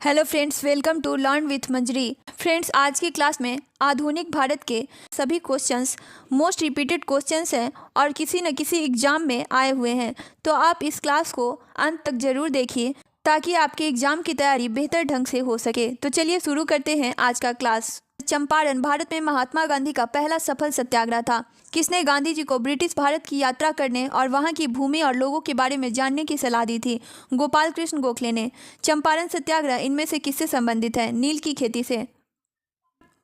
Hello friends, welcome to learn with Manjari. Friends, आज की class में आधुनिक भारत के सभी क्वेश्चंस मोस्ट रिपीटेड क्वेश्चंस हैं और किसी न किसी एग्जाम में आए हुए हैं। तो आप इस क्लास को अंत तक जरूर देखिए ताकि आपके एग्जाम की तैयारी बेहतर ढंग से हो सके। तो चलिए शुरू करते हैं आज का क्लास। चंपारण भारत में महात्मा गांधी का पहला सफल सत्याग्रह था। किसने गांधी जी को ब्रिटिश भारत की यात्रा करने और वहां की भूमि और लोगों के बारे में जानने की सलाह दी थी? गोपाल कृष्ण गोखले ने। चंपारण सत्याग्रह इनमें से किससे संबंधित है? नील की खेती से।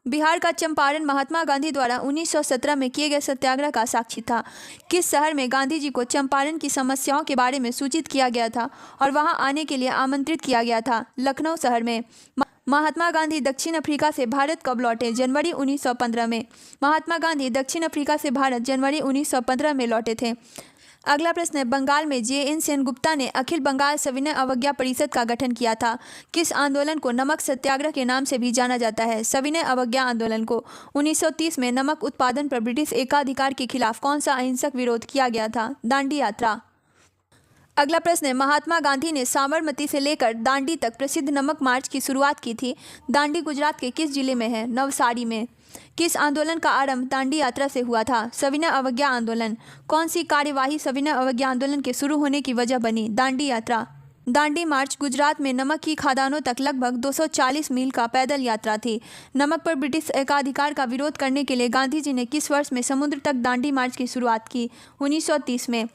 बिहार का चंपारण महात्मा गांधी द्वारा 1917 में किए गए सत्याग्रह का साक्षी था। किस शहर में गांधी जी को चंपारण की समस्याओं के बारे में सूचित किया गया था और वहां आने के लिए आमंत्रित किया गया था? लखनऊ शहर में। महात्मा गांधी दक्षिण अफ्रीका से भारत कब लौटे? जनवरी 1915 में। महात्मा गांधी दक्षिण अफ्रीका से भारत जनवरी 1915 में लौटे थे। अगला प्रश्न है, बंगाल में JN सेनगुप्ता ने अखिल बंगाल सविनय अवज्ञा परिषद का गठन किया था। किस आंदोलन को नमक सत्याग्रह के नाम से भी जाना जाता है? सविनय अवज्ञा आंदोलन को। 1930 में नमक उत्पादन पर ब्रिटिश एकाधिकार के खिलाफ कौन सा अहिंसक विरोध किया गया था? दांडी यात्रा। अगला प्रश्न है, महात्मा गांधी ने साबरमती से लेकर दांडी तक प्रसिद्ध नमक मार्च की शुरुआत की थी। दांडी गुजरात के किस जिले में है? नवसारी में। किस आंदोलन का आरंभ दांडी यात्रा से हुआ था? सविनय अवज्ञा आंदोलन। कौन सी कार्यवाही सविनय अवज्ञा आंदोलन के शुरू होने की वजह बनी? दांडी यात्रा। दांडी मार्च गुजरात में नमक की खदानों तक लगभग 240 मील का पैदल यात्रा थी। नमक पर ब्रिटिश एकाधिकार का विरोध करने के लिए गांधी जी ने किस वर्ष में समुद्र तक दांडी मार्च की शुरुआत की? 1930 में।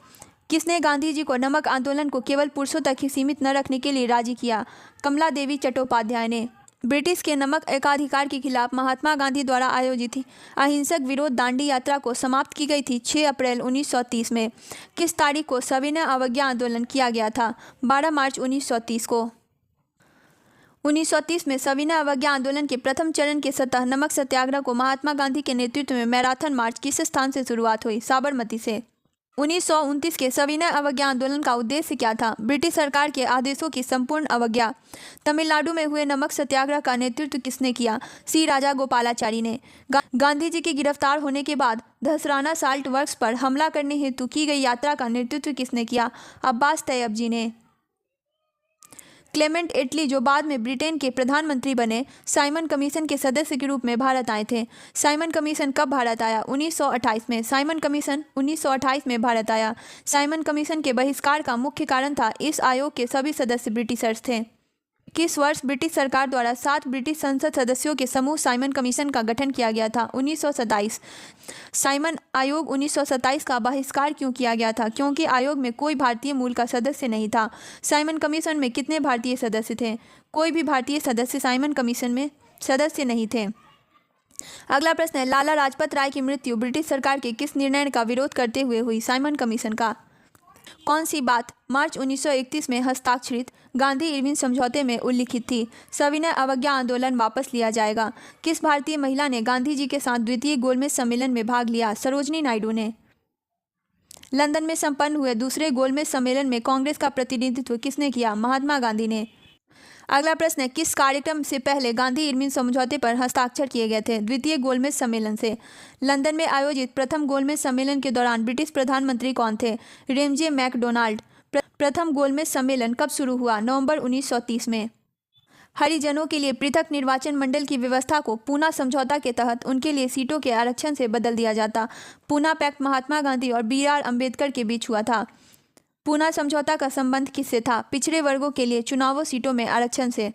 किसने गांधी जी को नमक आंदोलन को केवल पुरुषों तक ही सीमित न रखने के लिए राजी किया? कमला देवी चट्टोपाध्याय ने। ब्रिटिश के नमक एकाधिकार के खिलाफ महात्मा गांधी द्वारा आयोजित अहिंसक विरोध दांडी यात्रा को समाप्त की गई थी 6 अप्रैल 1930 में। किस तारीख को सविनय अवज्ञा आंदोलन किया गया था? 12 मार्च 1930 को। 1930 में सविनय अवज्ञा आंदोलन के प्रथम चरण के सतह नमक सत्याग्रह को महात्मा गांधी के नेतृत्व में मैराथन मार्च किस स्थान से शुरुआत हुई? साबरमती से। 1929 के सविनय अवज्ञा आंदोलन का उद्देश्य क्या था? ब्रिटिश सरकार के आदेशों की संपूर्ण अवज्ञा। तमिलनाडु में हुए नमक सत्याग्रह का नेतृत्व किसने किया? सी राजा गोपालाचारी ने। गांधी जी के गिरफ्तार होने के बाद धसराना साल्ट वर्क्स पर हमला करने हेतु की गई यात्रा का नेतृत्व किसने किया? अब्बास तैयब जी ने। क्लेमेंट एटली, जो बाद में ब्रिटेन के प्रधानमंत्री बने, साइमन कमीशन के सदस्य के रूप में भारत आए थे। साइमन कमीशन कब भारत आया? 1928 में। साइमन कमीशन 1928 में भारत आया। साइमन कमीशन के बहिष्कार का मुख्य कारण था इस आयोग के सभी सदस्य ब्रिटिशर्स थे। किस वर्ष ब्रिटिश सरकार द्वारा 7 ब्रिटिश संसद सदस्यों के समूह साइमन कमीशन का गठन किया गया था? 1927। साइमन आयोग 1927 का बहिष्कार क्यों किया गया था? क्योंकि आयोग में कोई भारतीय मूल का सदस्य नहीं था। साइमन कमीशन में कितने भारतीय सदस्य थे? कोई भी भारतीय सदस्य साइमन कमीशन में सदस्य नहीं थे। अगला प्रश्न है, लाला लाजपत राय की मृत्यु ब्रिटिश सरकार के किस निर्णय का विरोध करते हुए हुई? साइमन कमीशन का। कौन सी बात मार्च 1931 में हस्ताक्षरित गांधी इरविन समझौते में उल्लिखित थी? सविनय अवज्ञा आंदोलन वापस लिया जाएगा। किस भारतीय महिला ने गांधी जी के साथ द्वितीय गोलमेज सम्मेलन में भाग लिया? सरोजनी नायडू ने। लंदन में संपन्न हुए दूसरे गोलमेज सम्मेलन में कांग्रेस का प्रतिनिधित्व किसने किया? महात्मा गांधी ने। अगला प्रश्न है, किस कार्यक्रम से पहले गांधी इरविन समझौते पर हस्ताक्षर किए गए थे? द्वितीय गोलमेज सम्मेलन से। लंदन में आयोजित प्रथम गोलमेज सम्मेलन के दौरान ब्रिटिश प्रधानमंत्री कौन थे? Ramsay MacDonald. प्रथम गोलमेज सम्मेलन कब शुरू हुआ? नवंबर 1930 में। हरिजनों के लिए पृथक निर्वाचन मंडल की व्यवस्था को पूना समझौता के तहत उनके लिए सीटों के आरक्षण से बदल दिया जाता। पूना पैक्ट महात्मा गांधी और BR अम्बेडकर के बीच हुआ था। पूना समझौता का संबंध किससे था? पिछड़े वर्गों के लिए चुनावों सीटों में आरक्षण से।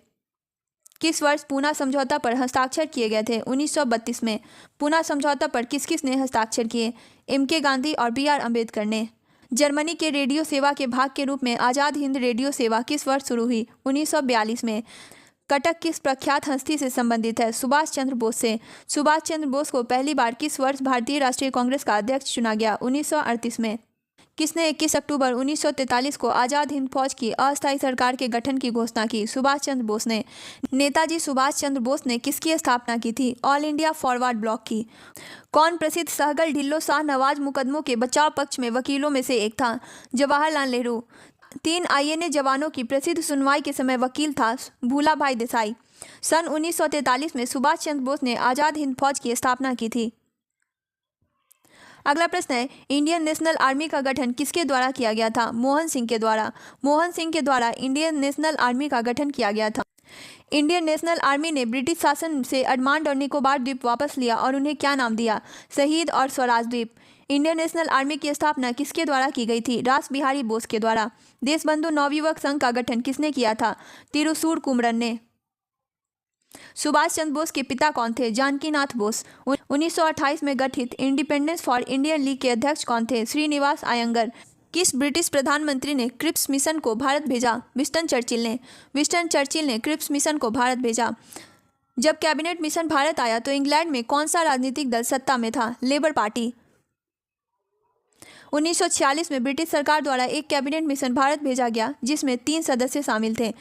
किस वर्ष पूना समझौता पर हस्ताक्षर किए गए थे? 1932 में। पूना समझौता पर किस किस ने हस्ताक्षर किए? MK गांधी और BR अम्बेडकर ने। जर्मनी के रेडियो सेवा के भाग के रूप में आज़ाद हिंद रेडियो सेवा किस वर्ष शुरू हुई? 1942 में। कटक किस प्रख्यात हस्ती से संबंधित है? सुभाष चंद्र बोस से। सुभाष चंद्र बोस को पहली बार किस वर्ष भारतीय राष्ट्रीय कांग्रेस का अध्यक्ष चुना गया? 1938 में। किसने 21 अक्टूबर 1943 को आज़ाद हिंद फौज की अस्थायी सरकार के गठन की घोषणा की? सुभाष चंद्र बोस ने। नेताजी सुभाष चंद्र बोस ने किसकी स्थापना की थी? ऑल इंडिया फॉरवर्ड ब्लॉक की। कौन प्रसिद्ध सहगल ढिल्लो शाह नवाज मुकदमों के बचाव पक्ष में वकीलों में से एक था? जवाहरलाल नेहरू। 3 INA जवानों की प्रसिद्ध सुनवाई के समय वकील था भूला भाई देसाई। सन 1943 में सुभाष चंद्र बोस ने आज़ाद हिंद फौज की स्थापना की थी। अगला प्रश्न है, इंडियन नेशनल आर्मी का गठन किसके द्वारा किया गया था? मोहन सिंह के द्वारा। मोहन सिंह के द्वारा इंडियन नेशनल आर्मी का गठन किया गया था। इंडियन नेशनल आर्मी ने ब्रिटिश शासन से अंडमान और निकोबार द्वीप वापस लिया और उन्हें क्या नाम दिया? शहीद और स्वराज द्वीप। इंडियन नेशनल आर्मी की स्थापना किसके द्वारा की गई थी? रास बिहारी बोस के द्वारा। देशबंधु नवयुवक संघ का गठन किसने किया था? तिरुसूर कुमरन ने। सुभाष चंद्र बोस के पिता कौन थे? जानकीनाथ बोस। 1928 में गठित इंडिपेंडेंस फॉर इंडियन लीग के अध्यक्ष कौन थे? श्रीनिवास अयंगर। किस ब्रिटिश प्रधानमंत्री ने क्रिप्स मिशन को भारत भेजा? विंस्टन चर्चिल ने। विंस्टन चर्चिल ने क्रिप्स मिशन को भारत भेजा। जब कैबिनेट मिशन भारत आया तो इंग्लैंड में कौन सा राजनीतिक दल सत्ता में था? Labour party. 1946 में ब्रिटिश सरकार द्वारा एक कैबिनेट मिशन भारत भेजा गया जिसमें 3 सदस्य शामिल थे।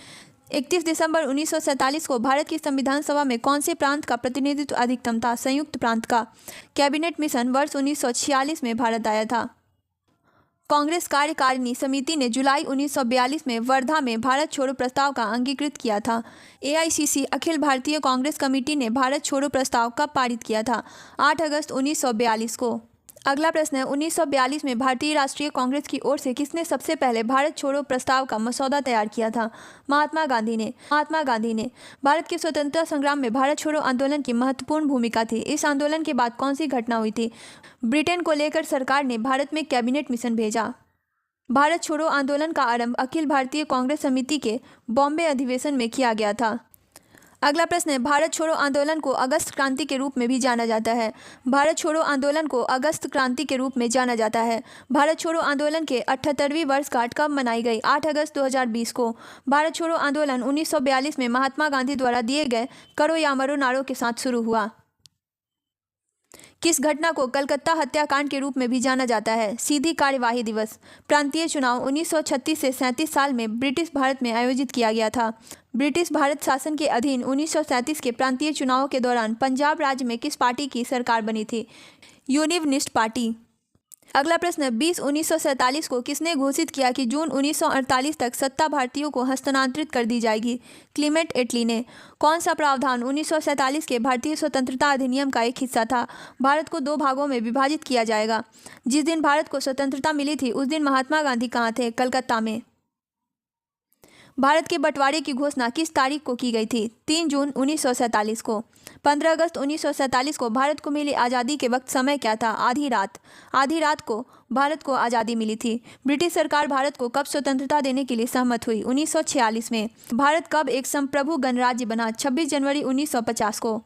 31 दिसंबर 1947 को भारत की संविधान सभा में कौन से प्रांत का प्रतिनिधित्व अधिकतम था? संयुक्त प्रांत का। कैबिनेट मिशन वर्ष 1946 में भारत आया था। कांग्रेस कार्यकारिणी समिति ने जुलाई 1942 में वर्धा में भारत छोड़ो प्रस्ताव का अंगीकृत किया था। एआईसीसी अखिल भारतीय कांग्रेस कमेटी ने भारत छोड़ो प्रस्ताव कब पारित किया था? 8 अगस्त 1942 को। अगला प्रश्न है, 1942 में भारतीय राष्ट्रीय कांग्रेस की ओर से किसने सबसे पहले भारत छोड़ो प्रस्ताव का मसौदा तैयार किया था? महात्मा गांधी ने। महात्मा गांधी ने। भारत के स्वतंत्रता संग्राम में भारत छोड़ो आंदोलन की महत्वपूर्ण भूमिका थी। इस आंदोलन के बाद कौन सी घटना हुई थी? ब्रिटेन को लेकर सरकार ने भारत में कैबिनेट मिशन भेजा। भारत छोड़ो आंदोलन का आरंभ अखिल भारतीय कांग्रेस समिति के बॉम्बे अधिवेशन में किया गया था। अगला प्रश्न है, भारत छोड़ो आंदोलन को अगस्त क्रांति के रूप में भी जाना जाता है। भारत छोड़ो आंदोलन को अगस्त क्रांति के रूप में जाना जाता है। भारत छोड़ो आंदोलन के 78वीं वर्षगांठ कब मनाई गई? 8 अगस्त 2020 को। भारत छोड़ो आंदोलन 1942 में महात्मा गांधी द्वारा दिए गए करो या मरो नारों के साथ शुरू हुआ। किस घटना को कलकत्ता हत्याकांड के रूप में भी जाना जाता है? सीधी कार्यवाही दिवस। प्रांतीय चुनाव 1936 से 37 साल में ब्रिटिश भारत में आयोजित किया गया था। ब्रिटिश भारत शासन के अधीन 1937 के प्रांतीय चुनावों के दौरान पंजाब राज्य में किस पार्टी की सरकार बनी थी? यूनिवनिस्ट पार्टी। अगला प्रश्न, 20/1947 को किसने घोषित किया कि जून 1948 तक सत्ता भारतीयों को हस्तांतरित कर दी जाएगी? क्लीमेंट एटली ने। कौन सा प्रावधान 1947 के भारतीय स्वतंत्रता अधिनियम का एक हिस्सा था? भारत को 2 भागों में विभाजित किया जाएगा। जिस दिन भारत को स्वतंत्रता मिली थी उस दिन महात्मा गांधी कहाँ थे? कलकत्ता में। भारत के बंटवारे की घोषणा किस तारीख को की गई थी? 3 जून 1947 को। 15 अगस्त 1947 को भारत को मिली आज़ादी के वक्त समय क्या था? आधी रात। आधी रात को भारत को आज़ादी मिली थी। ब्रिटिश सरकार भारत को कब स्वतंत्रता देने के लिए सहमत हुई? 1946 में। भारत कब एक संप्रभु गणराज्य बना? 26 जनवरी 1950 को।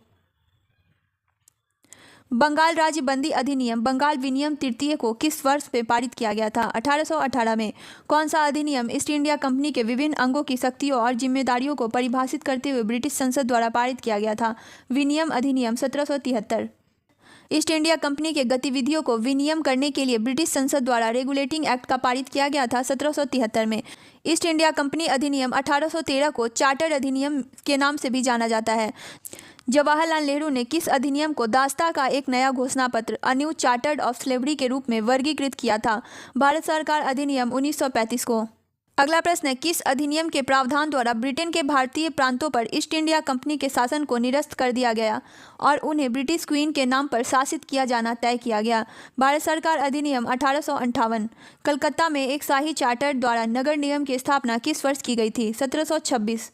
बंगाल राज्य बंदी अधिनियम बंगाल विनियम तृतीय को किस वर्ष में पारित किया गया था? 1818 में। कौन सा अधिनियम ईस्ट इंडिया कंपनी के विभिन्न अंगों की शक्तियों और जिम्मेदारियों को परिभाषित करते हुए ब्रिटिश संसद द्वारा पारित किया गया था? विनियम अधिनियम 1773। ईस्ट इंडिया कंपनी के गतिविधियों को विनियम करने के लिए ब्रिटिश संसद द्वारा रेगुलेटिंग एक्ट का पारित किया गया था 1773 में। ईस्ट इंडिया कंपनी अधिनियम 1813 को चार्टर अधिनियम के नाम से भी जाना जाता है। जवाहरलाल नेहरू ने किस अधिनियम को दास्ता का एक नया घोषणा पत्र a new charter of slavery के रूप में वर्गीकृत किया था? भारत सरकार अधिनियम 1935 को। अगला प्रश्न है, किस अधिनियम के प्रावधान द्वारा ब्रिटेन के भारतीय प्रांतों पर ईस्ट इंडिया कंपनी के शासन को निरस्त कर दिया गया और उन्हें ब्रिटिश क्वीन के नाम पर शासित किया जाना तय किया गया? भारत सरकार अधिनियम 1858। कलकत्ता में एक शाही चार्टर द्वारा नगर निगम की स्थापना किस वर्ष की गई थी? 1726।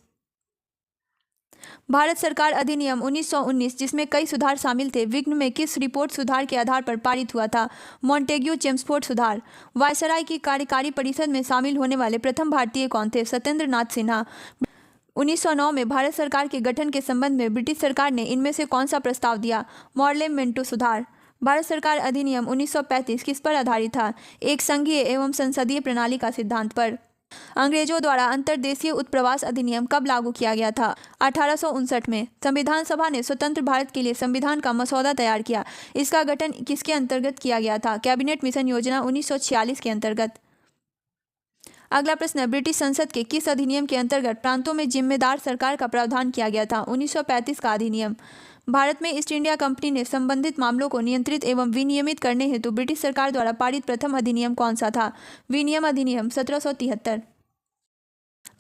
भारत सरकार अधिनियम 1919 जिसमें कई सुधार शामिल थे, विघ्न में किस रिपोर्ट सुधार के आधार पर पारित हुआ था? मॉन्टेग्यू चेम्सफोर्ड सुधार। वायसराय की कार्यकारी परिषद में शामिल होने वाले प्रथम भारतीय कौन थे? सत्येंद्र नाथ सिन्हा। 1909 में भारत सरकार के गठन के संबंध में ब्रिटिश सरकार ने इनमें से कौन सा प्रस्ताव दिया? मॉर्ले मिंटो सुधार। भारत सरकार अधिनियम 1935 किस पर आधारित था? एक संघीय एवं संसदीय प्रणाली का सिद्धांत पर। अंग्रेजों द्वारा अंतर्देशीय उत्प्रवास अधिनियम कब लागू किया गया था? 1859 में। संविधान सभा ने स्वतंत्र भारत के लिए संविधान का मसौदा तैयार किया। इसका गठन किसके अंतर्गत किया गया था? कैबिनेट मिशन योजना 1946 के अंतर्गत। अगला प्रश्न है, ब्रिटिश संसद के किस अधिनियम के अंतर्गत प्रांतों में जिम्मेदार सरकार का प्रावधान किया गया था? 1935 का अधिनियम। भारत में ईस्ट इंडिया कंपनी ने संबंधित मामलों को नियंत्रित एवं विनियमित करने हेतु ब्रिटिश सरकार द्वारा पारित प्रथम अधिनियम कौन सा था? विनियम अधिनियम 1773।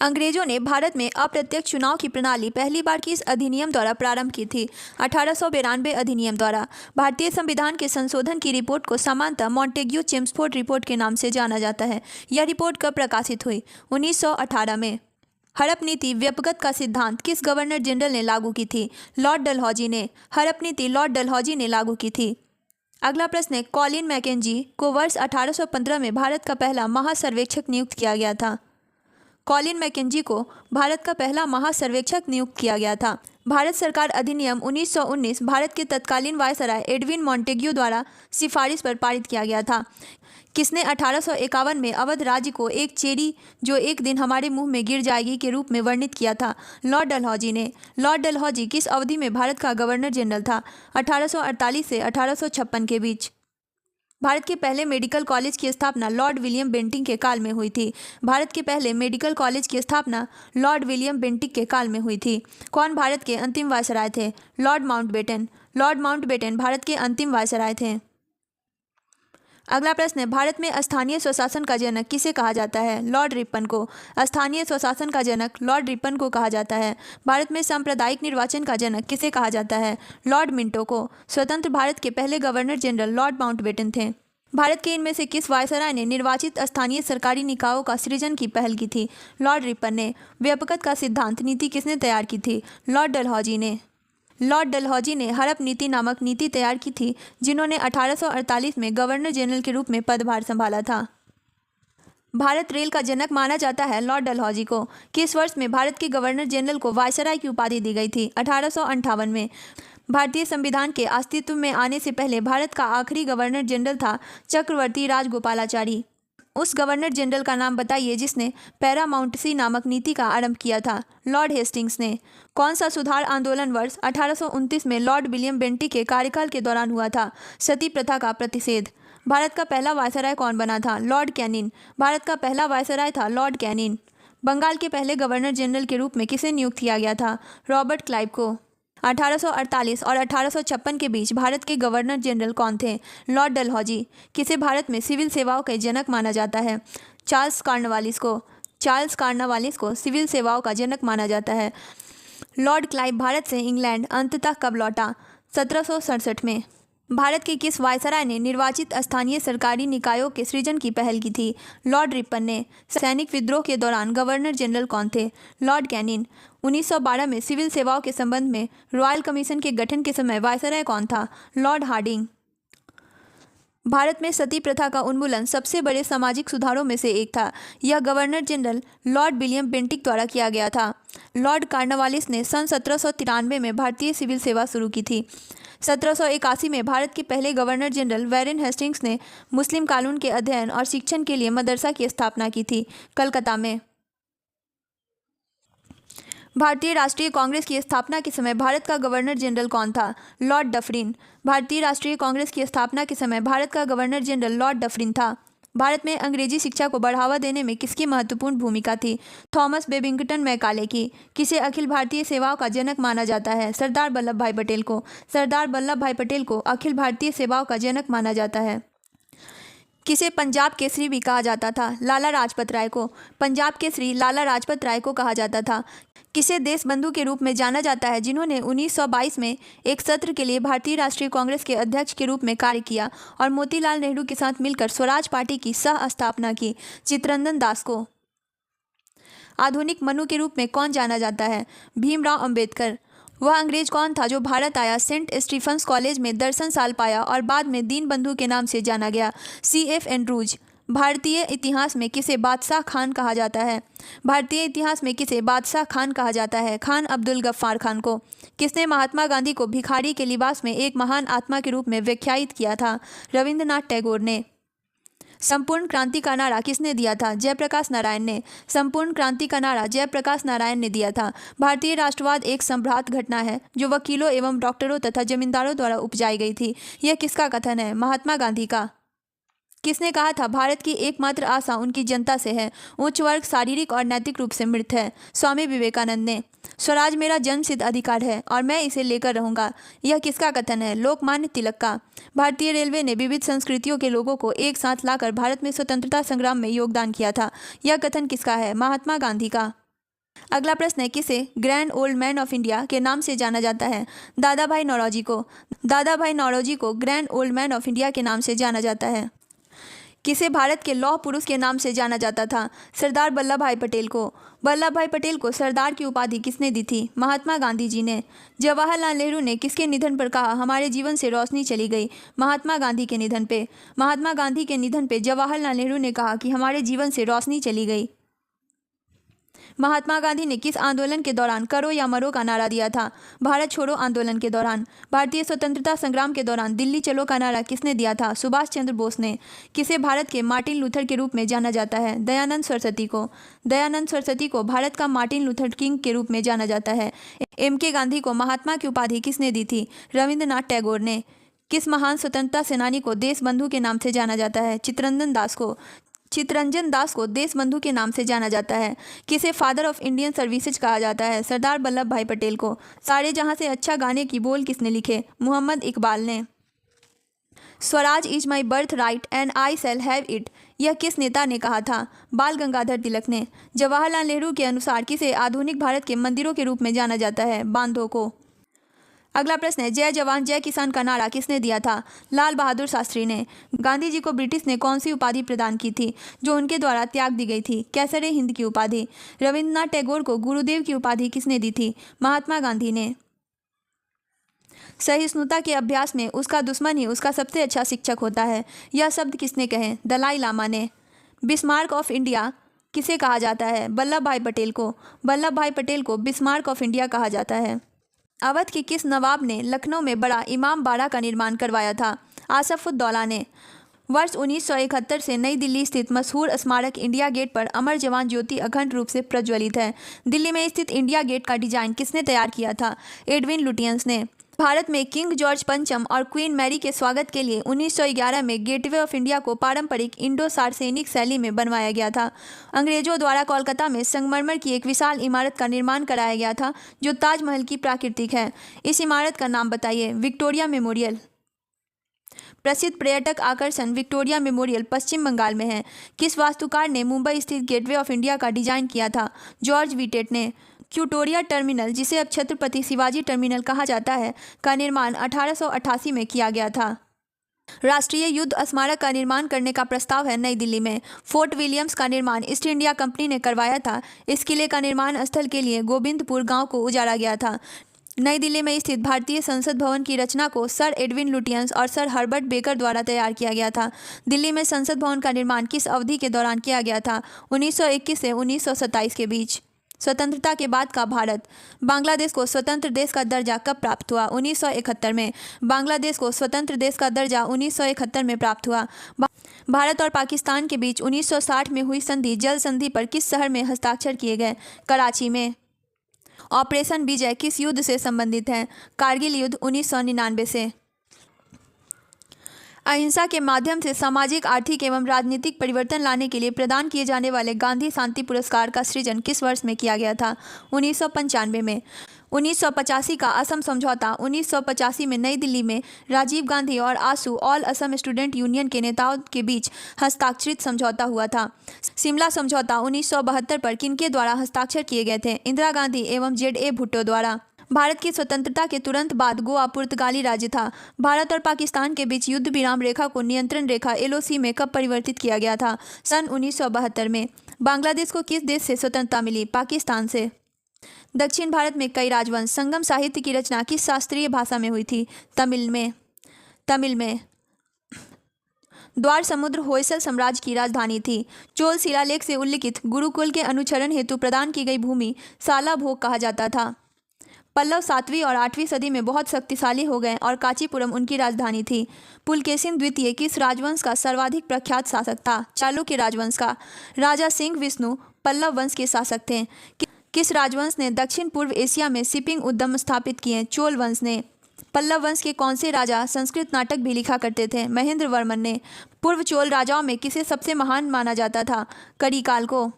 अंग्रेजों ने भारत में अप्रत्यक्ष चुनाव की प्रणाली पहली बार किस अधिनियम द्वारा प्रारंभ की थी? 1892 अधिनियम द्वारा। भारतीय संविधान के संशोधन की रिपोर्ट को सामान्यतः मॉन्टेग्यू चेम्सफोर्ड रिपोर्ट के नाम से जाना जाता है। यह रिपोर्ट कब प्रकाशित हुई? 1918 में। हड़प नीति व्यपगत का सिद्धांत किस गवर्नर जनरल ने लागू की थी? लॉर्ड डलहौजी ने। हड़प नीति लॉर्ड डलहौजी ने लागू की थी। अगला प्रश्न है, कॉलिन मैकेंजी को वर्ष 1815 में भारत का पहला महासर्वेक्षक नियुक्त किया गया था। कॉलिन मैकेंजी को भारत का पहला महासर्वेक्षक नियुक्त किया गया था। भारत सरकार अधिनियम 1919 भारत के तत्कालीन वायसराय एडविन मॉन्टेग्यू द्वारा सिफारिश पर पारित किया गया था। किसने 1851 में अवध राज्य को एक चेरी जो एक दिन हमारे मुंह में गिर जाएगी के रूप में वर्णित किया था? लॉर्ड डलहौजी ने। लॉर्ड डलहौजी किस अवधि में भारत का गवर्नर जनरल था? 1848 से 1856 के बीच। भारत के पहले मेडिकल कॉलेज की स्थापना लॉर्ड विलियम बेंटिंक के काल में हुई थी। भारत के पहले मेडिकल कॉलेज की स्थापना लॉर्ड विलियम बेंटिंक के काल में हुई थी। कौन भारत के अंतिम वायसराय थे? Lord Mountbatten. Lord Mountbatten Bharat के अंतिम वायसराय थे। अगला प्रश्न है, भारत में स्थानीय स्वशासन का जनक किसे कहा जाता है? लॉर्ड रिपन को। स्थानीय स्वशासन का जनक लॉर्ड रिपन को कहा जाता है। भारत में सांप्रदायिक निर्वाचन का जनक किसे कहा जाता है? लॉर्ड मिंटो को। स्वतंत्र भारत के पहले गवर्नर जनरल लॉर्ड माउंटबेटन थे। भारत के इनमें से किस वायसराय ने निर्वाचित स्थानीय सरकारी निकायों का सृजन की पहल की थी? लॉर्ड रिपन ने। व्यपगत का सिद्धांत नीति किसने तैयार की थी? लॉर्ड डलहौजी ने। लॉर्ड डलहौजी ने हड़प नीति नामक नीति तैयार की थी, जिन्होंने 1848 में गवर्नर जनरल के रूप में पदभार संभाला था। भारत रेल का जनक माना जाता है लॉर्ड डलहौजी को। किस वर्ष में भारत के गवर्नर जनरल को वायसराय की उपाधि दी गई थी? 1858 में। भारतीय संविधान के अस्तित्व में आने से पहले भारत का आखिरी गवर्नर जनरल था चक्रवर्ती राजगोपालाचारी। उस गवर्नर जनरल का नाम बताइए जिसने पैरामाउंटसी नामक नीति का आरंभ किया था? लॉर्ड हेस्टिंग्स ने। कौन सा सुधार आंदोलन वर्ष 1829 में लॉर्ड विलियम बेंटिक के कार्यकाल के दौरान हुआ था? सती प्रथा का प्रतिषेध। भारत का पहला वायसराय कौन बना था? Lord canine. भारत का पहला वायसराय था लॉर्ड कैनिन। बंगाल के पहले गवर्नर जनरल के रूप में किसे नियुक्त किया गया था? रॉबर्ट क्लाइव को। 1848 और 1856 के बीच भारत के गवर्नर जनरल कौन थे? लॉर्ड डलहौजी। किसे भारत में सिविल सेवाओं के जनक माना जाता है? चार्ल्स कॉर्नवालिस को। चार्ल्स कॉर्नवालिस को सिविल सेवाओं का जनक माना जाता है। लॉर्ड क्लाइव भारत से इंग्लैंड अंततः कब लौटा? 1767 में। भारत के किस वायसराय ने निर्वाचित स्थानीय सरकारी निकायों के सृजन की पहल की थी? लॉर्ड रिपन ने। सैनिक विद्रोह के दौरान गवर्नर जनरल कौन थे? Lord canine. 1912 में सिविल सेवाओं के संबंध में रॉयल कमीशन के गठन के समय वायसराय कौन था? Lord Hardinge. भारत में सती प्रथा का उन्मूलन सबसे बड़े सामाजिक सुधारों में से एक था। यह governor general Lord William Bentinck द्वारा किया गया था। लॉर्ड कॉर्नवालिस ने सन 1793 में भारतीय सिविल सेवा शुरू की थी। 1781 में भारत के पहले गवर्नर जनरल वैरेन हेस्टिंग्स ने मुस्लिम कानून के अध्ययन और शिक्षण के लिए मदरसा की स्थापना की थी, कलकत्ता में। भारतीय राष्ट्रीय कांग्रेस की स्थापना के समय भारत का गवर्नर जनरल कौन था? Lord Dufferin. भारतीय राष्ट्रीय कांग्रेस की स्थापना के समय भारत का गवर्नर जनरल लॉर्ड डफरिन था। भारत में अंग्रेजी शिक्षा को बढ़ावा देने में किसकी महत्वपूर्ण भूमिका थी? थॉमस बेबिंगटन मैकाले की। किसे अखिल भारतीय सेवाओं का जनक माना जाता है? सरदार वल्लभ भाई पटेल को। सरदार वल्लभ भाई पटेल को अखिल भारतीय सेवाओं का जनक माना जाता है। किसे पंजाब केसरी भी कहा जाता था? लाला लाजपत राय को। पंजाब केसरी लाला लाजपत राय को कहा जाता था। किसे देशबंधु के रूप में जाना जाता है जिन्होंने 1922 में एक सत्र के लिए भारतीय राष्ट्रीय कांग्रेस के अध्यक्ष के रूप में कार्य किया और मोतीलाल नेहरू के साथ मिलकर स्वराज पार्टी की सह स्थापना की? चित्तरंजन दास को। आधुनिक मनु के रूप में कौन जाना जाता है? भीमराव अंबेडकर। वह अंग्रेज कौन था जो भारत आया, सेंट स्टीफन्स कॉलेज में दर्शन साल पाया और बाद में दीनबंधु के नाम से जाना गया? C.F. एंड्रूज। भारतीय इतिहास में किसे बादशाह खान कहा जाता है? भारतीय इतिहास में किसे बादशाह खान कहा जाता है? खान अब्दुल गफ्फार खान को। किसने महात्मा गांधी को भिखारी के लिबास में एक महान आत्मा के रूप में व्याख्यायित किया था? रविंद्रनाथ टैगोर ने। संपूर्ण क्रांति का नारा किसने दिया था? जयप्रकाश नारायण ने। संपूर्ण क्रांति का नारा जयप्रकाश नारायण ने दिया था। भारतीय राष्ट्रवाद एक संभ्रात घटना है जो वकीलों एवं डॉक्टरों तथा जमींदारों द्वारा उपजाई गई थी। यह किसका कथन है? महात्मा गांधी का। किसने कहा था भारत की एकमात्र आशा उनकी जनता से है, उच्च वर्ग शारीरिक और नैतिक रूप से मृत है? स्वामी विवेकानंद ने। स्वराज मेरा जन्मसिद्ध अधिकार है और मैं इसे लेकर रहूंगा। यह किसका कथन है? लोकमान्य तिलक का। भारतीय रेलवे ने विविध संस्कृतियों के लोगों को एक साथ लाकर भारत में स्वतंत्रता संग्राम में योगदान किया था। यह कथन किसका है? महात्मा गांधी का। अगला प्रश्न है, किसे grand old man of India के नाम से जाना जाता है? दादा भाई नौरोजी को। दादा भाई नौरोजी को grand old man of India के नाम से जाना जाता है। किसे भारत के लौह पुरुष के नाम से जाना जाता था? सरदार वल्लभ भाई पटेल को। वल्लभ भाई पटेल को सरदार की उपाधि किसने दी थी? महात्मा गांधी जी ने। जवाहरलाल नेहरू ने किसके निधन पर कहा हमारे जीवन से रोशनी चली गई? महात्मा गांधी के निधन पे। महात्मा गांधी के निधन पे जवाहरलाल नेहरू ने कहा कि हमारे जीवन से रोशनी चली गई। महात्मा गांधी ने किस आंदोलन के दौरान करो या मरो का नारा दिया था? भारत छोड़ो आंदोलन के दौरान। भारतीय स्वतंत्रता संग्राम के दौरान दिल्ली चलो का नारा किसने दिया था? सुभाष चंद्र बोस ने। किसे भारत के मार्टिन लूथर के रूप में जाना जाता है? दयानंद सरस्वती को। दयानंद सरस्वती को भारत का मार्टिन लूथर किंग के रूप में जाना जाता है। M.K. गांधी को महात्मा की उपाधि किसने दी थी? रविंद्रनाथ टैगोर ने। किस महान स्वतंत्रता सेनानी को देश बंधु के नाम से जाना जाता है? चित्तरंजन दास को। चित्तरंजन दास को देश बंधु के नाम से जाना जाता है। किसे फादर ऑफ इंडियन सर्विसेज कहा जाता है? सरदार वल्लभ भाई पटेल को। सारे जहां से अच्छा गाने की बोल किसने लिखे? मोहम्मद इकबाल ने। Swaraj is my birth right and I shall have it, यह किस नेता ने कहा था? बाल गंगाधर तिलक ने। जवाहरलाल नेहरू के अनुसार किसे आधुनिक भारत के मंदिरों के रूप में जाना जाता है? बांधों को। अगला प्रश्न है, जय जवान जय किसान का नारा किसने दिया था? लाल बहादुर शास्त्री ने। गांधी जी को ब्रिटिश ने कौन सी उपाधि प्रदान की थी जो उनके द्वारा त्याग दी गई थी? कैसरे हिंद की उपाधि। रविंद्रनाथ टैगोर को गुरुदेव की उपाधि किसने दी थी? महात्मा गांधी ने। सहिष्णुता के अभ्यास में उसका दुश्मन ही उसका सबसे अच्छा शिक्षक होता है, यह शब्द किसने कहे? दलाई लामा ने। बिस्मार्क ऑफ इंडिया किसे कहा जाता है? वल्लभ भाई पटेल को। वल्लभ भाई पटेल को बिस्मार्क ऑफ इंडिया कहा जाता है। अवध के किस नवाब ने लखनऊ में बड़ा इमाम बाड़ा का निर्माण करवाया था? आसफउद्दौला ने। वर्ष 1971 से नई दिल्ली स्थित मशहूर स्मारक इंडिया गेट पर अमर जवान ज्योति अखंड रूप से प्रज्वलित है। दिल्ली में स्थित इंडिया गेट का डिजाइन किसने तैयार किया था? एडविन लुटियंस ने। भारत में किंग जॉर्ज पंचम और क्वीन मैरी के स्वागत के लिए 1911 में गेटवे ऑफ इंडिया को पारंपरिक इंडो सार्सेनिक शैली में बनवाया गया था। अंग्रेजों द्वारा कोलकाता में संगमरमर की एक विशाल इमारत का निर्माण कराया गया था जो ताजमहल की प्राकृतिक है। इस इमारत का नाम बताइए। Victoria memorial. प्रसिद्ध पर्यटक आकर्षण विक्टोरिया मेमोरियल पश्चिम बंगाल में है। किस वास्तुकार ने मुंबई स्थित गेटवे ऑफ इंडिया का डिजाइन किया था? जॉर्ज विटेट ने। क्यूटोरिया टर्मिनल, जिसे अब छत्रपति शिवाजी टर्मिनल कहा जाता है, का निर्माण 1888 में किया गया था। राष्ट्रीय युद्ध स्मारक का निर्माण करने का प्रस्ताव है नई दिल्ली में। फोर्ट विलियम्स का निर्माण ईस्ट इंडिया कंपनी ने करवाया था। इस किले का निर्माण स्थल के लिए गोविंदपुर गांव को उजाड़ा गया था। नई दिल्ली में स्थित भारतीय संसद भवन की रचना को सर एडविन लुटियंस और सर हर्बर्ट बेकर द्वारा तैयार किया गया था। दिल्ली में संसद भवन का निर्माण किस अवधि के दौरान किया गया था? 1921 से 1927 के बीच। स्वतंत्रता के बाद का भारत। बांग्लादेश को स्वतंत्र देश का दर्जा कब प्राप्त हुआ? 1971 में। बांग्लादेश को स्वतंत्र देश का दर्जा 1971 में प्राप्त हुआ। भारत और पाकिस्तान के बीच 1960 में हुई संधि जल संधि पर किस शहर में हस्ताक्षर किए गए? कराची में। ऑपरेशन विजय किस युद्ध से संबंधित है? कारगिल युद्ध 1999 से। अहिंसा के माध्यम से सामाजिक, आर्थिक एवं राजनीतिक परिवर्तन लाने के लिए प्रदान किए जाने वाले गांधी शांति पुरस्कार का सृजन किस वर्ष में किया गया था? 1995 में। 1985 का असम समझौता। 1985 में नई दिल्ली में राजीव गांधी और आसू ऑल असम स्टूडेंट यूनियन के नेताओं के बीच हस्ताक्षरित समझौता हुआ था। शिमला समझौता 1972 पर किनके द्वारा हस्ताक्षर किए गए थे? इंदिरा गांधी एवं ZA भुट्टो द्वारा। भारत की स्वतंत्रता के तुरंत बाद गोवा पुर्तगाली राज्य था। भारत और पाकिस्तान के बीच युद्ध विराम रेखा को नियंत्रण रेखा LOC में कब परिवर्तित किया गया था? सन 1972 में। बांग्लादेश को किस देश से स्वतंत्रता मिली? पाकिस्तान से। दक्षिण भारत में कई राजवंश। संगम साहित्य की रचना किस शास्त्रीय भाषा में हुई थी? तमिल में। द्वार समुद्र होयसल साम्राज्य की राजधानी थी। चोल शिलालेख से उल्लिखित गुरुकुल के अनुचरण हेतु प्रदान की गई भूमि साला भोग कहा जाता था। पल्लव 7वीं और 8वीं सदी में बहुत शक्तिशाली हो गए और कांचीपुरम उनकी राजधानी थी। पुलकेशिन द्वितीय किस राजवंश का सर्वाधिक प्रख्यात शासक था? चालुक्य राजवंश का। राजा सिंह विष्णु पल्लव वंश के शासक थे। किस राजवंश ने दक्षिण पूर्व एशिया में शिपिंग उद्यम स्थापित किए? चोल वंश ने। पल्लव वंश के कौन से राजा संस्कृत नाटक भी लिखा करते थे? महेंद्र वर्मन ने। पूर्व चोल राजाओं में किसे सबसे महान माना जाता था? करिकाल को।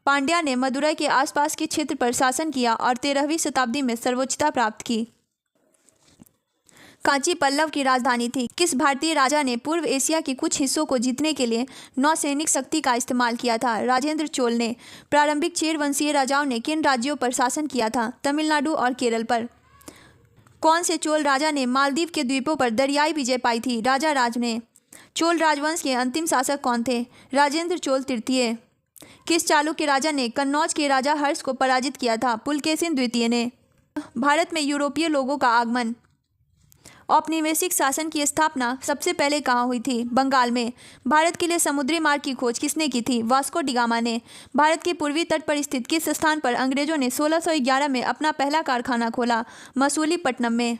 पांड्या ने मदुरै के आसपास के क्षेत्र पर शासन किया और 13वीं शताब्दी में सर्वोच्चता प्राप्त की। कांची पल्लव की राजधानी थी। किस भारतीय राजा ने पूर्व एशिया के कुछ हिस्सों को जीतने के लिए नौसैनिक शक्ति का इस्तेमाल किया था? राजेंद्र चोल ने। प्रारंभिक चेर वंशीय राजाओं ने किन राज्यों पर शासन किया था? तमिलनाडु और केरल पर। कौन से चोल राजा ने मालदीव के द्वीपों पर दरियाई विजय पाई थी? राजा राज ने। चोल राजवंश के अंतिम शासक कौन थे? राजेंद्र चोल तृतीय। किस चालुक्य राजा ने कन्नौज के राजा हर्ष को पराजित किया था? पुलकेशिन द्वितीय ने। भारत में यूरोपीय लोगों का आगमन। औपनिवेशिक शासन की स्थापना सबसे पहले कहाँ हुई थी? बंगाल में। भारत के लिए समुद्री मार्ग की खोज किसने की थी? वास्को डी गामा ने। भारत के पूर्वी तट पर स्थित किस स्थान पर अंग्रेजों ने 1611 में अपना पहला कारखाना खोला? मसूलीपट्टनम में।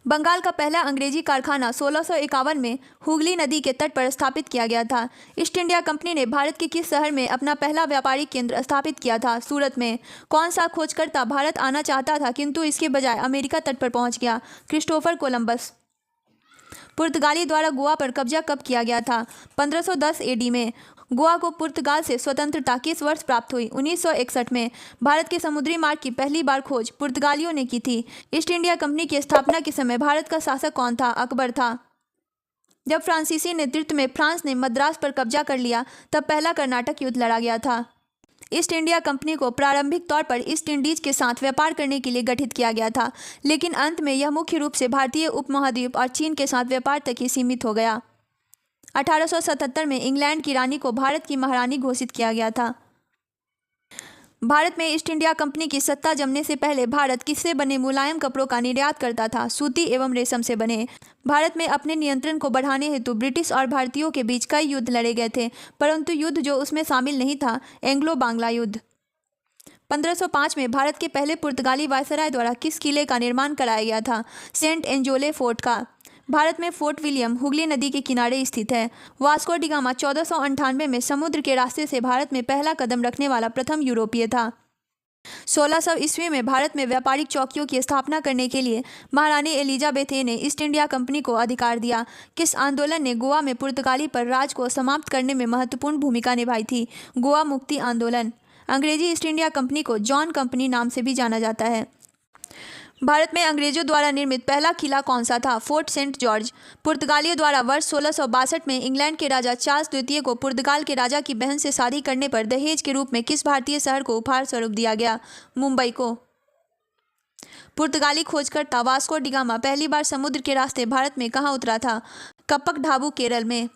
बंगाल का पहला अंग्रेजी कारखाना 1651 में हुगली नदी के तट पर स्थापित किया गया था। ईस्ट इंडिया कंपनी ने भारत के किस शहर में अपना पहला व्यापारिक केंद्र स्थापित किया था? सूरत में। कौन सा खोजकर्ता भारत आना चाहता था किंतु इसके बजाय अमेरिका तट पर पहुंच गया? Christopher Columbus. पुर्तगाली द्वारा गोवा पर कब्जा कब किया गया था? 1510 एडी में। गोवा को पुर्तगाल से स्वतंत्रता किस वर्ष प्राप्त हुई? 1961 में। भारत के समुद्री मार्ग की पहली बार खोज पुर्तगालियों ने की थी। ईस्ट इंडिया कंपनी की स्थापना के समय भारत का शासक कौन था? अकबर था। जब फ्रांसीसी नेतृत्व में फ्रांस ने मद्रास पर कब्जा कर लिया तब पहला कर्नाटक युद्ध लड़ा गया था। ईस्ट इंडिया कंपनी को प्रारंभिक तौर पर ईस्ट इंडीज के साथ व्यापार करने के लिए गठित किया गया था, लेकिन अंत में यह मुख्य रूप से भारतीय उपमहाद्वीप और चीन के साथ व्यापार तक ही सीमित हो गया। 1877 में इंग्लैंड की रानी को भारत की महारानी घोषित किया गया था। भारत में ईस्ट इंडिया कंपनी की सत्ता जमने से पहले भारत किससे बने मुलायम कपड़ों का निर्यात करता था? सूती एवं रेशम से बने। भारत में अपने नियंत्रण को बढ़ाने हेतु ब्रिटिश और भारतीयों के बीच कई युद्ध लड़े गए थे, परंतु युद्ध जो उसमें शामिल नहीं था एंग्लो बांग्ला युद्ध। 1505 में भारत के पहले पुर्तगाली वायसराय द्वारा किस किले का निर्माण कराया गया था? सेंट एंजोले फोर्ट का। भारत में फोर्ट विलियम हुगली नदी के किनारे स्थित है। वास्को डी गामा 1498 में समुद्र के रास्ते से भारत में पहला कदम रखने वाला प्रथम यूरोपीय था। 1600 ईस्वी में भारत में व्यापारिक चौकियों की स्थापना करने के लिए महारानी एलिजाबेथ ने ईस्ट इंडिया कंपनी को अधिकार दिया। किस आंदोलन ने गोवा में पुर्तगाली पर राज को समाप्त करने में महत्वपूर्ण भूमिका निभाई थी? गोवा मुक्ति आंदोलन। अंग्रेजी ईस्ट इंडिया कंपनी को जॉन कंपनी नाम से भी जाना जाता है। भारत में अंग्रेजों द्वारा निर्मित पहला किला कौन सा था? Fort Saint George. पुर्तगालियों द्वारा वर्ष 1662 में इंग्लैंड के राजा चार्ल्स द्वितीय को पुर्तगाल के राजा की बहन से शादी करने पर दहेज के रूप में किस भारतीय शहर को उपहार स्वरूप दिया गया? मुंबई को। पुर्तगाली खोजकर्ता वास्को डी गामा पहली बार समुद्र के रास्ते भारत में कहाँ उतरा था? कप्पक ढाबू केरल में।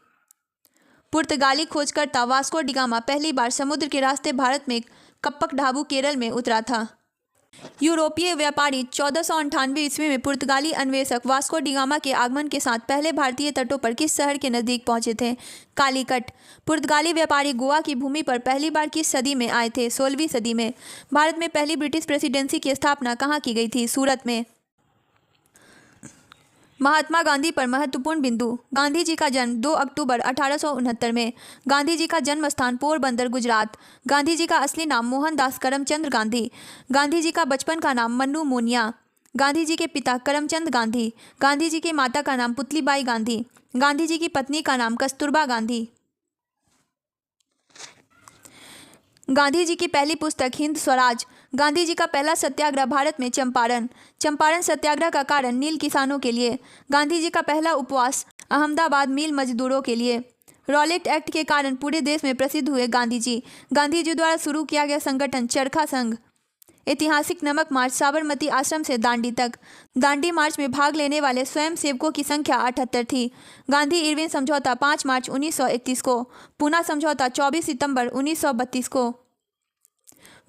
पुर्तगाली खोजकर्ता वास्को डी गामा पहली बार समुद्र के रास्ते भारत में कप्पक ढाबू केरल में उतरा था। यूरोपीय व्यापारी 1498 ईस्वी में पुर्तगाली अन्वेषक वास्को डी गामा के आगमन के साथ पहले भारतीय तटों पर किस शहर के नजदीक पहुंचे थे? कालीकट। पुर्तगाली व्यापारी गोवा की भूमि पर पहली बार किस सदी में आए थे? 16वीं सदी में। भारत में पहली ब्रिटिश प्रेसिडेंसी की स्थापना कहाँ की गई थी? सूरत में। महात्मा गांधी पर महत्वपूर्ण बिंदु। गांधी जी का जन्म 2 अक्टूबर 1869 में। गांधी जी का जन्म स्थान पोरबंदर गुजरात। गांधी जी का असली नाम मोहनदास करमचंद गांधी। गांधी जी का बचपन का नाम मन्नू मोनिया। गांधी जी के पिता करमचंद गांधी। गांधी जी की माता का नाम पुतलीबाई गांधी। गांधी जी की पत्नी का नाम कस्तूरबा गांधी। गांधी जी की पहली पुस्तक हिंद स्वराज। गांधी जी का पहला सत्याग्रह भारत में चंपारण। चंपारण सत्याग्रह का कारण नील किसानों के लिए। गांधी जी का पहला उपवास अहमदाबाद मिल मजदूरों के लिए। रॉलेट एक्ट के कारण पूरे देश में प्रसिद्ध हुए गांधी जी। गांधी जी द्वारा शुरू किया गया संगठन चरखा संघ। ऐतिहासिक नमक मार्च साबरमती आश्रम से दांडी तक। दांडी मार्च में भाग लेने वाले स्वयं सेवकों की संख्या 78 थी। गांधी इरविन समझौता 5 मार्च 1931 को। पूना समझौता 24 सितंबर 1932 को।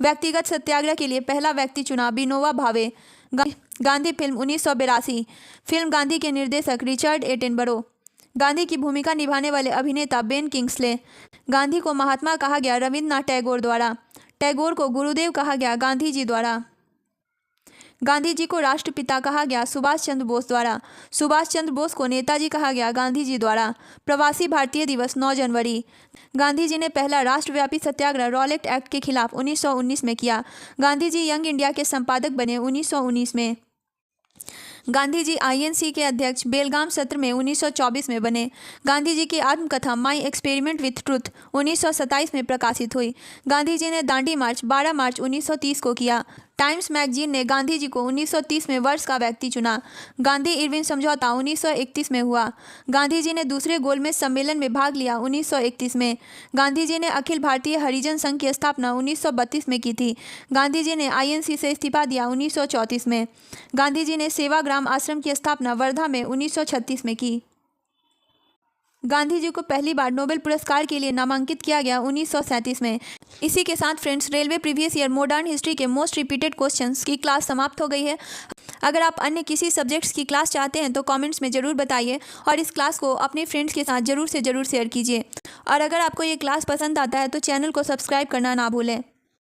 व्यक्तिगत सत्याग्रह के लिए पहला व्यक्ति चुना विनोबा भावे। गांधी फिल्म 1982। फिल्म गांधी के निर्देशक रिचर्ड एटेनबरो। गांधी की भूमिका निभाने वाले अभिनेता बेन किंग्सले। गांधी को महात्मा कहा गया रविन्द्रनाथ टैगोर द्वारा। टैगोर को गुरुदेव कहा गया गांधी जी द्वारा। गांधी जी को राष्ट्रपिता कहा गया सुभाष चंद्र बोस द्वारा। सुभाष चंद्र बोस को नेताजी कहा गया गांधी जी द्वारा। प्रवासी भारतीय दिवस 9 जनवरी। गांधी जी ने पहला राष्ट्रव्यापी सत्याग्रह रॉलेट एक्ट के खिलाफ 1919 में किया। गांधी जी यंग इंडिया के संपादक बने 1919 में। गांधी जी आईएनसी के अध्यक्ष बेलगाम सत्र में 1924 में बने। गांधी जी की आत्मकथा माई एक्सपेरिमेंट विथ ट्रुथ 1927 में प्रकाशित हुई। गांधी जी ने दांडी मार्च 12 मार्च 1930 को किया। टाइम्स मैगजीन ने गांधी जी को 1930 में वर्ष का व्यक्ति चुना। गांधी इरविन समझौता 1931 में हुआ। गांधी जी ने दूसरे गोलमेज सम्मेलन में भाग लिया 1931 में। गांधी जी ने अखिल भारतीय हरिजन संघ की स्थापना 1932 में की थी। गांधी जी ने आईएनसी से इस्तीफा दिया 1934 में। गांधी जी ने सेवाग्राम आश्रम की स्थापना वर्धा में 1936 में की। गांधी जी को पहली बार नोबेल पुरस्कार के लिए नामांकित किया गया 1937 में। इसी के साथ friends, railway previous year modern history के मोस्ट रिपीटेड क्वेश्चंस की क्लास समाप्त हो गई है। अगर आप अन्य किसी सब्जेक्ट्स की क्लास चाहते हैं तो कमेंट्स में ज़रूर बताइए और इस क्लास को अपने फ्रेंड्स के साथ ज़रूर से ज़रूर शेयर कीजिए। और अगर आपको ये क्लास पसंद आता है तो चैनल को सब्सक्राइब करना ना भूलें।